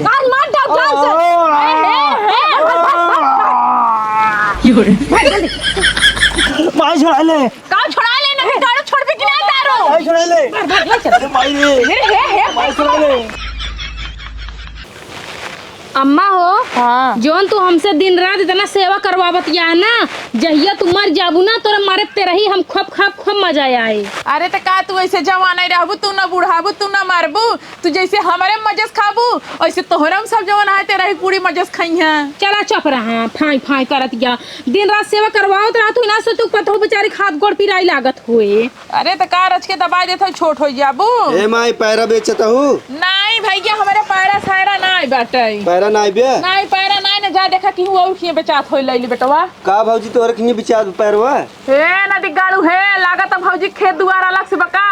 कान मार डाल जान से माई छोड़ा ले का छोड़ा ले नहीं गाड़ी छोड़ भी कि नहीं तारो माई छोड़ा ले माई रे माई छोड़ा ले। अम्मा हो हाँ जोन तू हमसे दिन रात इतना सेवा करवावत या है ना जहिया तू मर जाबू ना तोरा मारे ते रही हम खूब मजा आए। अरे तो का तू ऐसे जवान नहीं रहबू तू ना बुढ़ाबू तू ना मारबू तू जैसे हमारे मजस खाबू ऐसे तोहरा सब जवान है तेरा ही पूरी मजस खाई है। चला चुप रहा फाई फाई करत या दिन रात सेवा करवावत रहा तू ना सो तू पतो बेचारी खाद गोड़ पिराई लागत हुए। अरे तो का रच के दबा देता छोट हो जाबू ए माई पैरा बेचता हूँ नहीं भैया हमारे पैरा सायरा नहीं बाटे पैरा नाई बे नहीं पैरा नहीं ना जा देखा कि और खिए बेचात होई लइली बेटवा का भौजी तोहर खिनी बिचा पैरवा हे नदी गाड़ू है लागत भौजी खेत दुआर अलग से बका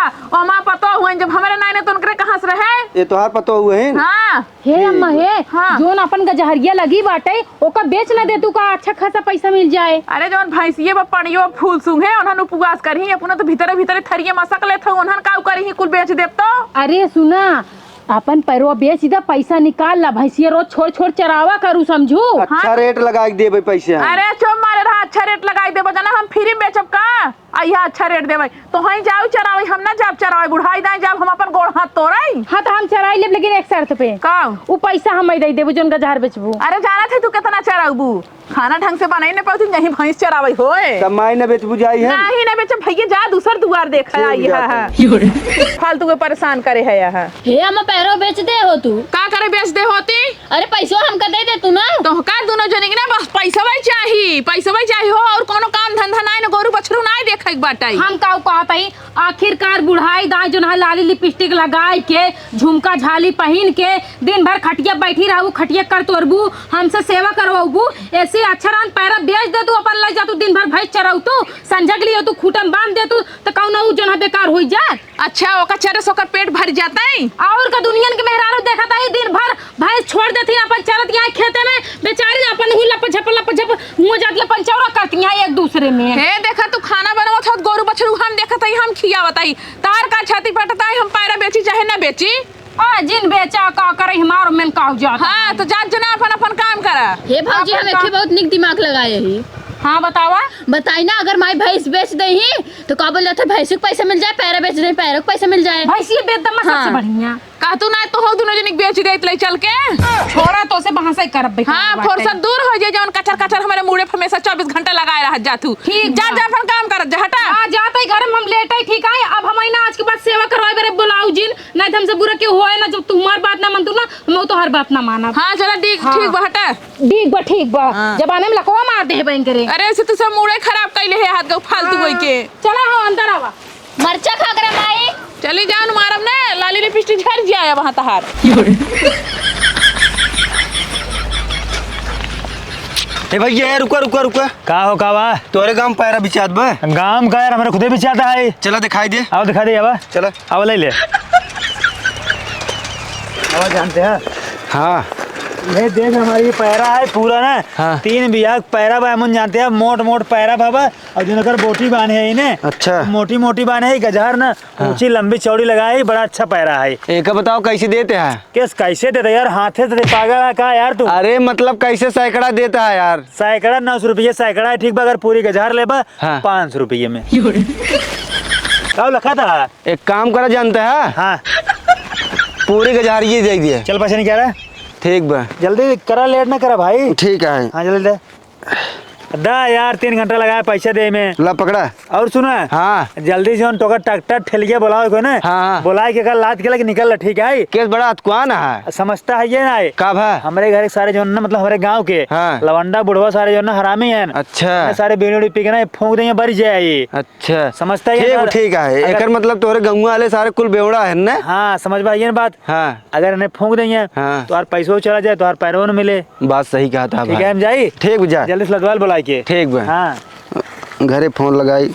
ओमा पतो हुए जब हमारे नहीं ने तो उनकरे कहां से रहे ये तोहार पतो हुए हैं हां हे अम्मा हे हाँ। जोन अपन गजहरिया लगी बाटे ओका बेच ना दे तू का अच्छा खासा पैसा मिल जाए। अरे जौन भैंसिए बा पड़ियो फूल सुंघे उन्हन उपवास करही अपना तो भीतर भीतर थरिये मसक लेत हो उन्हन का करही कुल बेच देब तो। अरे सुना अपन पैरवा बेच दे पैसा निकाल ला भैंसिया रोज छोड़ छोड़ चरावा करू समझू। अच्छा रेट लगा के देबे पैसे हम। अरे चुप मारे रहा अच्छा रेट लगाई देबो जना हम फ्री में बेचब का आइया अच्छा रेट देबै तो हई जाऊ चरावे हम ना जाब चरावे बुढ़ाई दाई जाब हम अपन गोड़ हाथ तोड़ाई। हाँ तो हम चराई लेब लेकिन एक शर्त पे का उ पैसा हम दे देबो जोन गजहर बेचबू। अरे जाना थे तू कितना चराबू खाना ढंग से बनाई ने पाती नहीं भैंस चरावे होए तब माई न बेचबू जाई है नहीं ना बेचब भैया जा दूसर दुआर देखा आई है फालतू के परेशान करे है यह हे हम पैरो बेच दे हो तू का करे बेच दे होती अरे पैसो हमका दे दे तू ना तो का दोनों जने ना बस पैसा चाहिए हो और कोनो काम धंधा नहीं ना गोरू बछरू नहीं देखे बाटाई। हम का कहत हई आखिरकार बुढ़ाई दाई जोन लाली लिपस्टिक लगाई के झुमका झाली पहन के दिन भर खटिया बैठी रहू खटिया कर तोरबू हमसे सेवा करवाबू ऐसे अच्छा रान पैरा बेच दे तू अपन ले जा तू दिन भर भैंस चराऊ तू संझा के लिए तू खूटन बांध दे तू तो कौन जोन बेकार हो जात। अच्छा ओका चरस ओकर पेट भर जाता है और का दुनिया के मेहरारू देखता है दिन भर भैंस छोड़ देती अपन चरत यहाँ खेते में बेचारी अपन हुई लप झप मुँह जात अपन चौरा करती हैं एक दूसरे में। हे देखा तू खाना बनावत हो गोरू बछरू हम देखत हई हम खियावत हई तार का छाती पटता है हम पैरा बेची चाहे ना बेची आ जिन बेचा का करे हमारो में का जात। हाँ तो जात जना अपन काम करा। हे भौजी हम एक बहुत निक दिमाग लगाए ही हाँ बतावा बताई ना अगर माई भैंस बेच दे ही तो का बोल जाता भैंस को पैसा मिल जाए पैरा बेच दे पैरों को पैसा मिल जाए भैंस ये बेदमा सबसे बढ़िया का तू ना तो हो दोनों जने बेच देत ले चल के छोरा तो से वहां से करब भाई। हां फुर्सत दूर हो जाए जौन कचर कचर हमारे मुड़े हमेशा 24 घंटा लगाए रह जा तू ठीक जा अपन काम कर जा हटा आ जाते घर में हम लेट आई ठीक है अब हम ना आज के बाद सेवा करवाए बेरे बुलाऊ जिन नहीं हमसे बुरा क्यों होए ना जब तुम्हार बात ना मानतू ना मैं तो हर बात ना मानब। हां चला ठीक बा हटा ठीक बा जबाने में लकवा मार दे बन करे। अरे ऐसे तू सब मुड़े खराब कइले है हाथ गो फालतू होई के चला हो अंदर आवा मरचा खा कर माई चली जान मारब ना लाली लिपस्टिक झड़ जाए वहां तहार। ए भैया रुका का हो का बा तोरे गांव पैरा बिचात बा गांव का यार हमारे खुदे भी चाहता है चला दिखाई दे आओ दिखा दे अब चला आओ ले ले अब जानते हैं हाँ ये देख हमारी पैरा है पूरा ना हाँ। 3 बिया पैरा बा हम जानते हैं मोट पैरा बाबा और जिनकर बोटी बांधे है इन्हें अच्छा मोटी बांधे है गजहर ना ऊंची लंबी चौड़ी लगाई बड़ा अच्छा पैरा है। एक बताओ कैसे देते हैं किस कैसे देते यार हाथे से पागल है का यार तू अरे मतलब कैसे सैकड़ा देता है यार सैकड़ा 900 रुपये सैकड़ा है ठीक बा अगर पूरी गजहर लेबा हाँ। 500 रुपये में का लिखा था। एक काम करा जानते हैं हाँ पूरी गजारिये दे दिए चल पैसे नहीं कह रहा ठीक बा जल्दी करा लेट ना करा भाई ठीक है हाँ जल्दी दे दा यार 3 घंटा लगाया पैसा दे में ला पकड़ा और सुना हाँ जल्दी से टोकर ट्रैक्टर ठेलिया बुलाओ को ना हाँ। बुलाए के कल लाद के लगे निकल ठीक है केस बड़ा अतकुआन है समझता है ये ना का भा हमारे घर सारे जो ना मतलब हमारे गांव के हाँ। लवंडा बुढ़वा सारे जो ना हरामी है अच्छा सारे बीड़ी पी के ना फूंक देंगे बढ़ जाए ये अच्छा समझता है ठीक है एकर मतलब तोरे गंगू वाले सारे कुल बेवड़ा है ना हाँ समझ पाइए ना बात हाँ अगर इन्हें फूंक देंगे हाँ। तो यार पैसों चला जाए तो यार पैरों न मिले बात सही कहा था ठीक है हम जाइए ठीक जा जल्दी से लदवाल बुलाए के ठीक बा हाँ घरे फोन लगाई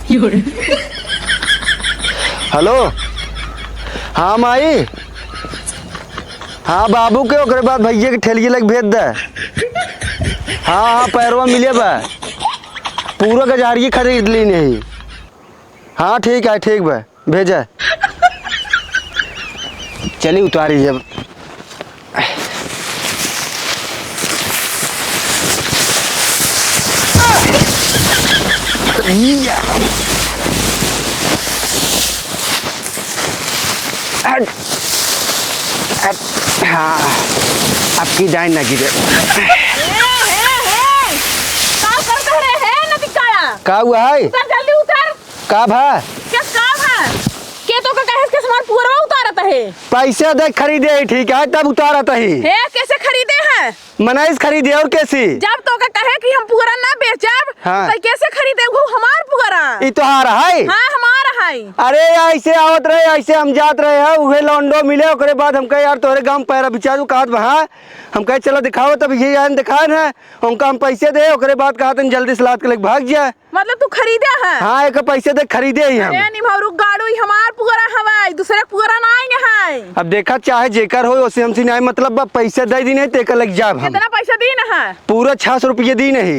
हेलो हाँ माई हाँ बाबू के ओकरे बाद भैया के ठेलिए लग भेज दे हाँ पैरवा मिले बा पूरा गजारिये खरीद ली नहीं हाँ ठीक बा भेजा चली उतारी जब हाँ, आपकी डाइन ना गिरे। का हुआ है? उतर जल्दी उतर। का भा? क्या काम है? के तो का कहे के सामान पूरा उतारत है। पैसे दे खरीदे ही ठीक है तब उतारत ही। हे कैसे खरीदे हैं? मनाइस खरीदे और कैसी? जब तो का कहे कि हम पूरा ना बेचब हाँ। तो कैसे खरीदे वो हमार पूरा? ई तो हारा है। हाँ हमारा है। अरे ऐसे आवत रहे ऐसे हम जात रहे हैं उहे लौंडो मिले ओकरे बाद हम कहे यार तोहरे गांव पैरा बिचा दू कहत वहाँ हम कहे चलो दिखाओ तब ये यार दिखाए ना उनका हम पैसे दे ओकरे बाद कहत जल्दी से लाद के लेके भाग जाए। मतलब तू खरीदे है? हाँ एक पैसे दे खरीदे ही हम। अरे निभारू गाड़ू ही हमार पूरा हवाई दूसरे पूरा ना आएंगे है। अब देखा चाहे जेकर हो उसे हमसे नहीं मतलब बा पैसे दे दी नहीं तेकर लग जाब हम। कितना पैसा दी ना है? पूरा 600 रुपये दी नहीं।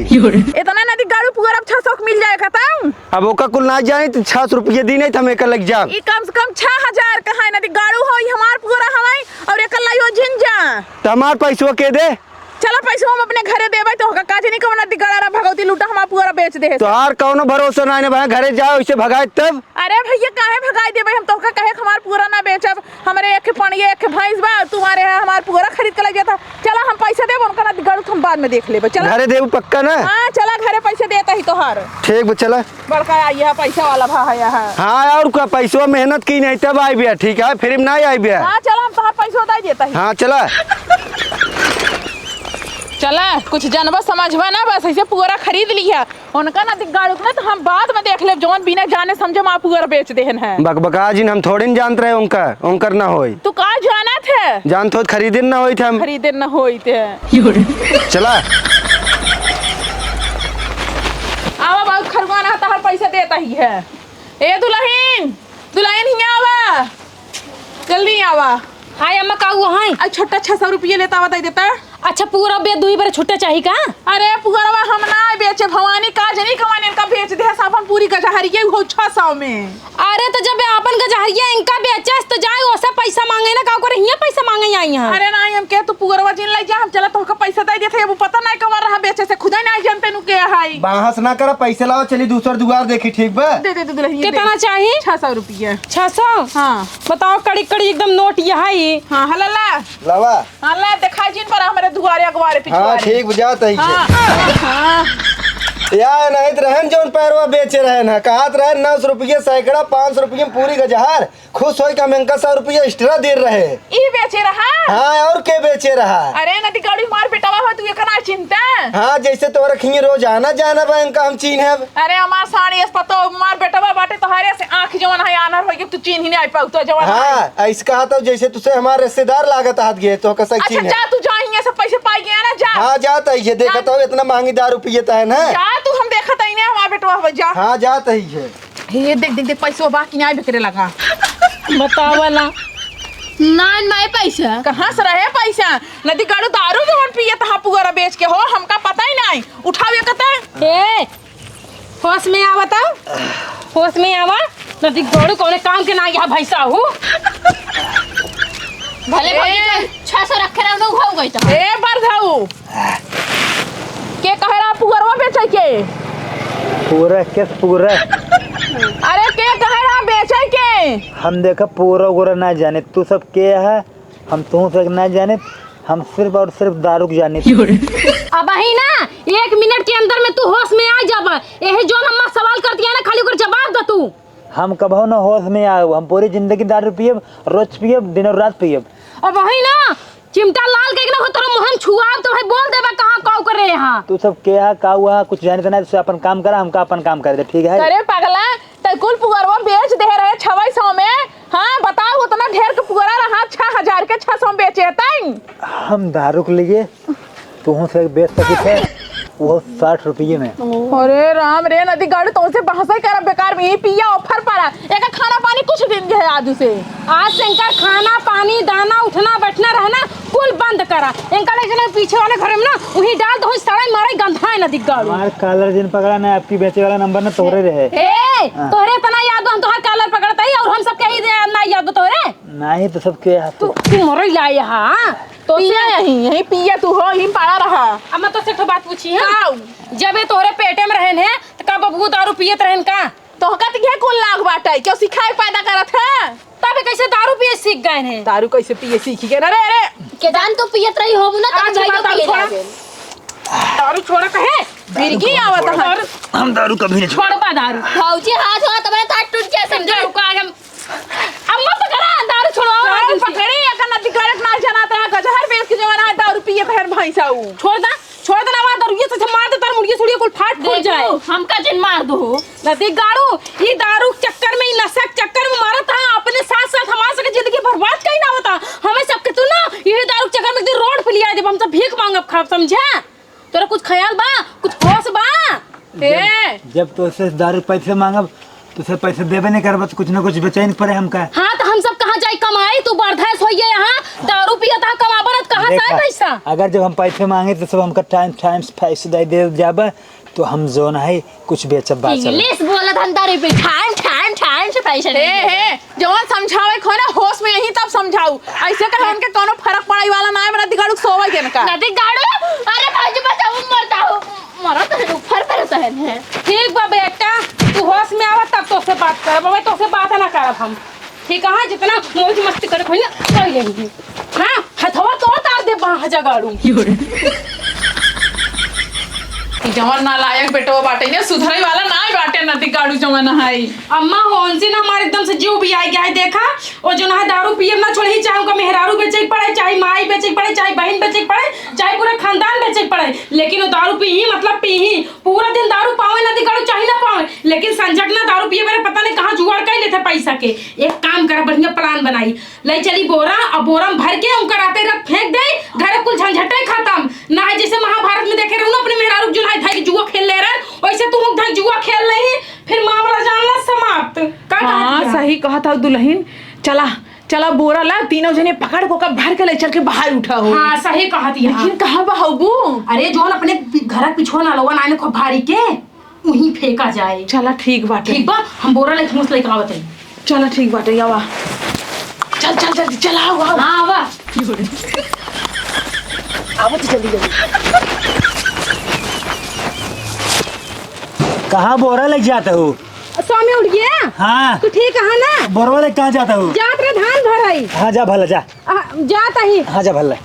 इतना नदी गाड़ू पूरा 600 मिल जाएगा तब। अब ओका कुल ना जाए तो 600 रुपये दी नहीं तो हम एक लग जाब। ई कम से कम 6000 का है नदी गाड़ू हो हमार पूरा हवाई और एक लाइयो झिंझा। तो हमार पैसवा के दे? चलो पैसा हम अपने घरे देबै तो होगा काज नहीं कवना दिगड़ा भगवती लूटा हमार पूरा बेच दे। तो हार कौनो भरोसा नहीं भाई घरे जाओ इसे भगाए तब। अरे भैया काहे भगाई देबै हम तो का कहे हमार पूरा ना बेचब हमरे एक पणिए एक भैंस बा तुम्हारे है हमार पूरा खरीद के लग जाता। चला हम पैसा देब उनका ना दिगड़ हम बाद में देख लेबै। चला घरे देव पक्का ना? हां चला घरे पैसे देता ही तोहार। ठीक बा चला। बड़का आई है पैसा वाला भाई है। हाँ और क्या पैसवा मेहनत की नहीं तब आई बिया ठीक है फिर नहीं आई बिया। हां चला हम तोहार पैसा दे देता ही। हाँ चला चला कुछ जानवा समझवा ना बस ऐसे पूरा खरीद लिया उनका ना दिगाड़ू ना तो हम बाद में देख ले जौन बिना जाने समझे मां पूरा बेच देहन है। बकबका जिन हम थोड़ी न जानते रहे उनका उनकर ना होई। तू का जाना थे? जान तो खरीदे न होई थे हम। खरीदे न होई थे। चला आवा बहुत खरगवाना है तोहर पैसा देता ही है। ए दुल्हन दुल्हन ही आवा जल्दी आवा। हाय अम्मा का हुआ है? आ छोटा 600 रुपये लेता बता देता। अच्छा पूरा बे दुई बार छुट्टा चाहिए का? अरे पुगरवा हम ना बेचे भवानी का जनी कमाने का बेच दे साफन पूरी गजहरिये हो 600 में। अरे तो जब आपन गजहरिया इनका बेचस तो जाए ओसा पैसा मांगे ना का करे हिया पैसा मांगे आई यहां। अरे ना हम के तू पुगरवा जिन ले जा हम चला तो का पैसा दे देथे वो पता नहीं कमा रहा बेचे से खुदा नहीं जानते नु के हाई। बाहस ना कर पैसे लाओ चली दूसर दुआर देखी ठीक बा। दे दे दुल्हन कितना चाहिए? 600 रुपये। 600? हां बताओ कड़ी कड़ी एकदम नोट यही। हां हल्ला लावा हां ला दिखाई जिन पर हमारे दुआरे अगवारे पिछवाड़े। हाँ ठीक बुझात है। हां यार नहीं तो रहन जो पैरवा बेचे रहे ना कहत रहे 900 रुपये सैकड़ा 500 रुपये में पूरी गजहार खुश हो का महंगा 100 रुपये एक्स्ट्रा दे रहे। ई बेचे रहा? हाँ और के बेचे रहा? अरे नदी गाड़ी मार बेटावा हो तू एकना चिंता। हाँ जैसे तो रखिए रोज आना जाना बैंक का हम चीन है। अरे हमार साड़ी इस पतो मार बेटावा बाटे तोहारे से आंख जवन है आनर हो तू चीन ही नहीं आई पाऊ तो जवन। हाँ ऐसे कहा था जैसे तुझसे हमारे रिश्तेदार लागत हाथ गए तो कैसा अच्छा चीन है। जा तू जा ही सब पैसे पाई गया ना जा। हाँ जाता है ये देखा तो इतना महंगी दारू पियता है ना। जा तू हम देखत ही नहीं हमार बेटवा हो जा। हाँ जाता ही है। हे देख देख देख पैसा बाकी नहीं बिकरे लगा। बतावला नान माय पैसा कहाँ से रहे पैसा? नदी गाड़ू दारू जवन पिए तहां पुगरा बेच के हो हमका पता ही नहीं उठावे कता। ए होश में आवता होश में आवा नदी गोड़ू कोने काम के ना यहाँ भैसा हूँ। भले भले 600 रखे रहनो हो गई तो ए बार जाऊ के कहे रहा पुगरवा बेचे के? पूरा किस पूरा अरे के कहे रहा बेचे के? हम देखा पूरा गोरा ना जाने तू सब के है हम तू सब ना जाने हम सिर्फ और सिर्फ दारू की जाने। अब ही ना 1 मिनट के अंदर में तू होश में आ जाब। यही जो हम सवाल करती है ना खाली ओकर जवाब दे तू। हम कभो ना होश में आए हम पूरी जिंदगी दारू पियब रोज पियब दिन और रात पियब। अब वही ना चिमटा लाल के ना हो तोरा मोहन छुआब तो भाई बोल देबा कहां काऊ करे यहां। तू सब के है का हुआ कुछ जाने तो नहीं अपन काम करा हमका अपन काम कर दे ठीक है। अरे पगला तो कुल पुगरवा बेच दे रहे 2600 में। हाँ बताओ उतना ढेर के पुगरा रहा 6000 के 600 में बेचे तई। हम दारू के लिए तू से बेच सकी थे वो 60 रुपये में। अरे राम रे नदी गाड़ी तो से बहसा कर बेकार में ही पिया ऑफर पड़ा एक खाना पानी कुछ दिन के है आज से। आज से इनका खाना पानी दाना उठना बैठना रहना कुल बंद करा। इनका लेकिन पीछे वाले घर में ना वही डाल दो सारा मारे गंधा है नदी गाड़ी। हमारे कालर जिन पकड़ा ना आपकी बेचे वाला नंबर ना तोरे रहे। ए तोरे तना याद हम तोहर कालर पकड़ता ही और हम सब के ही ना याद तोरे नहीं तो सब के तू मर ला यहां तो पिया यही पिया तू हो ही पड़ा रहा। अम्मा तो से एक बात पूछी है काऊ जब ये तोहरे पेटे में रहन है तो का बबू दारू पियत रहन का तो कहती है कौन लाग बाटे क्यों सिखाए पैदा करत है तबे कैसे दारू पिए सीख गए हैं दारू कैसे पिए सीखी के ना रे अरे के जान तो पियत रही हो ना आज तो बात भाई छोड़ा। दारू छोड़ा कहे बिरगी आवत है हम दारू कभी नहीं छोड़ बा दारू भौजी हाथ हो तबे ताट टूट के समझो रुका आज हम अम्मा पकड़ा दारू छोड़ो दारू पकड़ी अगर नदी करक ना जनाता है गजहर बेच के जमाना है दारू पिए खैर भैंसा ऊ छोड़ दे ना वहां दारू ये से मार दे तार मुड़िए सुड़िए को फाट फूट जाए हमका जिन मार दो नदी गाड़ू ये दारू के चक्कर में नशा के चक्कर में मारा था अपने साथ साथ हमारे सके जिंदगी बर्बाद कहीं ना होता हमें सबके तू ना ये दारू के चक्कर में एक दिन रोड पे लिया जब हम सब भीख मांगब खाब समझा तोरा कुछ ख्याल बा कुछ होश बा ए जब तो से दारू पैसे मांगब तो से पैसे देबे नहीं करब तो कुछ ना कुछ बेचैन पड़े हमका। हाँ तो हम सब कहाँ जाए कमाए तू बर्धैस होइए यहाँ दारू पिया था कमाबरत कहाँ से आए पैसा अगर जब हम पैसे मांगे तो सब हमका टाइम पैसे दे जाबे तो हम जोन है कुछ बेचब बात इंग्लिश बोलत हम दारू पे ठान से पैसे हे हे जवान समझावे खो ना होश में यही तब समझाऊ ऐसे कहे उनके कोनो फर्क पड़ाई वाला ना है मेरा दिगाड़ू सोवा के का नदी गाड़ो अरे भाई बचाओ मरता हूं मरा तो ऊपर पर तो है ठीक बा बेटा तू होश में आवा तब तो से बात कर बाबा तो से बात ना करब हम ठीक है जितना मौज मस्ती करे खोई ना कर लेंगे हां हथवा तो तार दे बाह जगाड़ू जवान नालायक बेटो बाटे ने सुधरे वाला ना बाटे नदी गाड़ू जवान है अम्मा होंसी ना हमारे एकदम से जीव भी आई गया है देखा और जो ना दारू पिए ना छोड़ ही चाहे उनका मेहरारू बेचे के पड़े चाहे माई बेचे के पड़े चाहे बहन बेचे के पड़े चाहे पूरा खानदान बेचे के पड़े लेकिन वो दारू पी ही मतलब पी ही पूरा दिन दारू पावे ना दिगाड़ू चाहे ना पावे लेकिन संजट ना दारू पिए मेरे पता नहीं कहाँ जुगाड़ कर लेते पैसा के एक काम कर बढ़िया प्लान बनाई ले चली बोरा और बोरा में भर के उनका राते रात फेंक दे घर कुल झंझटे खत्म ना है जैसे महाभारत में देखे रहूं ना अपने मेहरारू जो था कि जुआ खेल ले रहे वैसे तुम उधर जुआ खेल रही फिर मामला जानना समाप्त का हां सही कहा था दुल्हन चला चला बोरा ला तीनों जने पकड़ को का भर के ले चल के बाहर उठा हो हां सही कहा थी लेकिन कहां बहाबू अरे जोन अपने घर पिछो ना लोवा नाने को भारी के वहीं फेंका जाए चला ठीक बाटे ठीक बा हम बोरा लेके मुस लेके आवत है चला ठीक बाटे आवा चल चल जल्दी चला आओ हां आवा आवत जल्दी जल्दी कहाँ बोरा लेके जाता हूँ स्वामी उठ गया हाँ तू ठीक है ना बोरवा लेके कहाँ जाता हूँ जात रे धान भराई हाँ जा भला जा जाता ही हाँ जा भला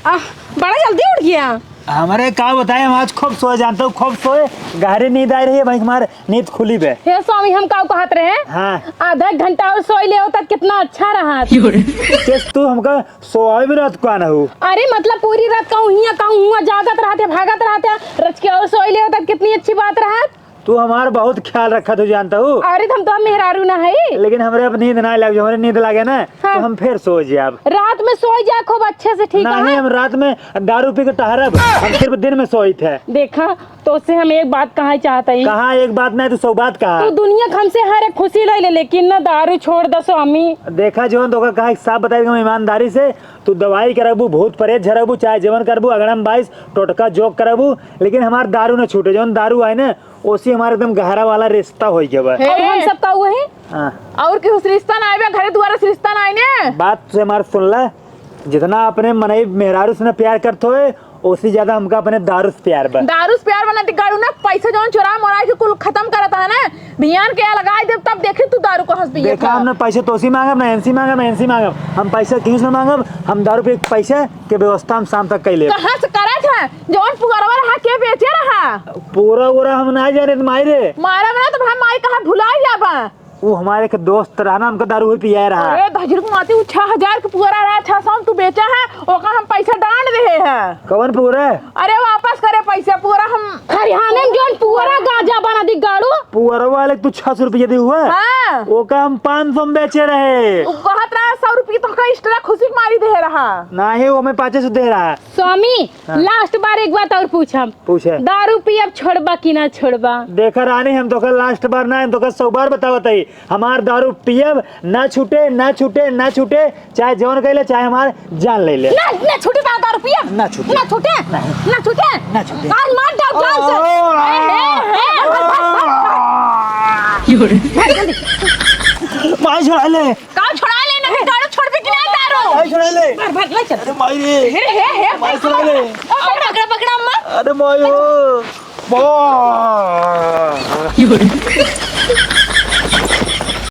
बड़ा जल्दी उठ गया हमारे का बताए हम आज खूब सोए जानते हो खूब सोए गहरी नींद आ रही है भाई हमारे नींद खुली बे हे स्वामी हम का कहत रहे हाँ आधा घंटा और सोई ले तक कितना अच्छा रहा केस तू हमका सोए भी रात को आना हो अरे मतलब पूरी रात कहूँ जागत रहते भागत रहते रच के और सोई ले तक कितनी अच्छी बात रहा तू हमारा बहुत ख्याल रखा तू जानता हूँ अरे हम तो मेहरारू ना है लेकिन हमारे अब नींद ना लगे हमारे नींद लगे ना हाँ। तो हम फिर सो जाए अब रात में सोई जा खूब अच्छे से ठीक नहीं है हम रात में दारू पी के टहरब हम सिर्फ दिन में सोई थे देखा तो उससे हम एक बात कहा चाहता है कहा एक बात नहीं तू सौ बात कहा तू दुनिया हमसे हर एक खुशी ले लेकिन ना दारू छोड़ दो स्वामी देखा जो तो कहा साफ बताएगा ईमानदारी से तू दवाई करबू भूत परहेज झरबू चाहे जीवन करबू अगड़म 22 टोटका जोक करबू लेकिन हमार दारू न छूटे जो दारू आए ना उसी हमारे एकदम गहरा वाला रिश्ता हो गया और हम सब का हुआ है हाँ और किस रिश्ता ना आए घरे द्वारा रिश्ता ना आए बात से हमारे सुन ला जितना अपने मनई मेहरारू से प्यार करते हो उसी ज्यादा हमका अपने दारू से प्यार बा दारू से प्यार बना दिगाड़ू ना पैसे जो चुरा मोरा के कुल खत्म करता है ना भियान के लगा दे तब देखे तू दारू को हंस पिए देखा हमने पैसे तोसी मांगब ना एनसी मांगब ना एनसी मांगब हम पैसे किसी से मांगब हम दारू पे पैसे के व्यवस्था हम शाम तक कैले कहां से करा था जौन पुगरवा रहा के बेचे रहा पूरा हम ना जाने मायरे मारा बना तो हम आई कहां भुला जाबा वो हमारे के दोस्त रहा ना हमका दारू ही पिया रहा अरे धजर को आती 6000 के पूरा रहा 600 तू बेचा है ओका हम पैसा डांड दे हैं कवन पूरा अरे वापस करे पैसा पूरा हम खरियाने में जोन पूरा गांजा बना दी गाड़ू पूरा वाले तू 600 रुपये दी हुआ हां वो का हम 500 में बेचे रहे वो कहत रहा 100 रुपये तो का एक्स्ट्रा खुशी मारी दे रहा नहीं वो मैं 500 दे रहा स्वामी लास्ट बार एक बात और पूछम पूछे दारू पी अब छोड़बा कि ना छोड़बा देखा रानी हम तो कल लास्ट बार ना हम तो कल 100 बार बतावत हमार दारू पियब ना छूटे ना छूटे ना छूटे चाहे जौन कहले चाहे हमार जान ले ले ना छूटे दारू पिया ना छूटे ना छूटे ना छूटे ना छूटे आज मार डाल जान से माई छोड़ा ले का छोड़ा ले ना दारू छोड़ भी कि नहीं दारू माई छोड़ा ले भर ले चल अरे माई रे हे माई छोड़ा ले पकड़ा पकड़ा अम्मा अरे मायो